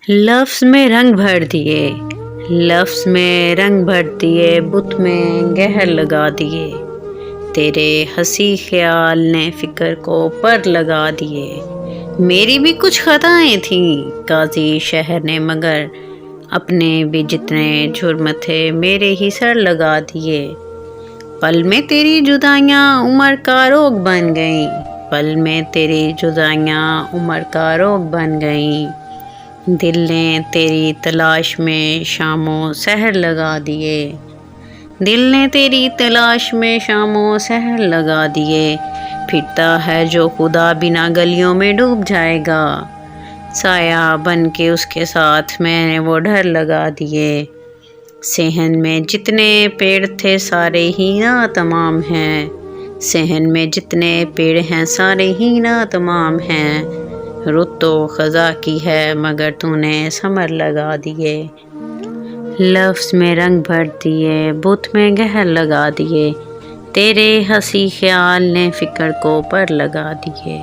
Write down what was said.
لفظ میں رنگ بھر دیے، لفظ میں رنگ بھر دیے، بت میں گہر لگا دیے، تیرے ہنسی خیال نے فکر کو پر لگا دیے۔ میری بھی کچھ خطائیں تھیں قاضی شہر نے، مگر اپنے بھی جتنے جرم تھے میرے ہی سر لگا دیے۔ پل میں تیری جدائیاں عمر کا روگ بن گئیں، پل میں تیری جدائیاں عمر کا روگ بن گئیں۔ دل نے تیری تلاش میں شام و سحر لگا دیے، دل نے تیری تلاش میں شام و سحر لگا دیے۔ پھرتا ہے جو خدا بنا گلیوں میں ڈوب جائے گا، سایہ بن کے اس کے ساتھ میں نے وہ ڈر لگا دیے۔ صحن میں جتنے پیڑ تھے سارے ہی ناتمام ہیں، صحن میں جتنے پیڑ ہیں سارے ہی ناتمام ہیں۔ رت تو خزاں کی ہے مگر تو نے ثمر لگا دیے۔ لفظ میں رنگ بھر دیے، بت میں گہر لگا دیے، تیرے ہنسی خیال نے فکر کو پر لگا دیے۔